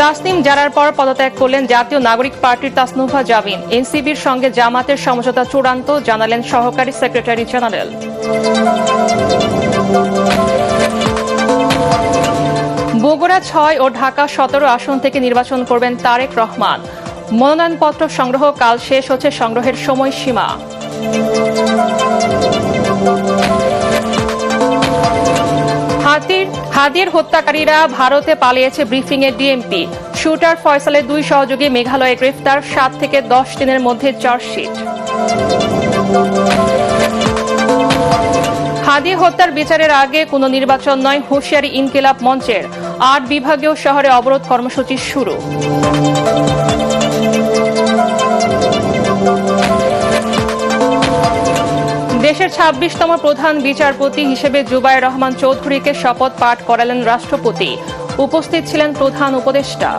তাসনিম জারার পর পদত্যাগ করলেন জাতীয় নাগরিক পার্টির তাসনুভা জাবিন। এনসিবির সঙ্গে জামাতের সমঝোতা চূড়ান্ত, জানালেন সহকারী সেক্রেটারি জেনারেল। বগুড়া ৬ ও ঢাকা ১৭ আসন থেকে নির্বাচন করবেন তারেক রহমান। মনোনয়নপত্র সংগ্রহ কাল শেষ হচ্ছে সংগ্রহের সময়সীমা। হাদির হত্যাকারীরা ভারতে পালিয়েছে ব্রিফিংয়ে ডিএমপি। শুটার ফয়সালের ২ সহযোগী মেঘালয়ে গ্রেফতার, ৭ থেকে ১০ দিনের মধ্যে চার্জশিট। হাদি হত্যার বিচারের আগে কোনো নির্বাচন নয়, হুঁশিয়ারি ইনকিলাব মঞ্চের। ৮ বিভাগীয় শহরে অবরোধ কর্মসূচি শুরু। দেশের ২৬তম প্রধান বিচারপতি হিসেবে জুবায়ের রহমান চৌধুরীকে শপথ পাঠ করালেন রাষ্ট্রপতি। উপস্থিত ছিলেন প্রধান উপদেষ্টা।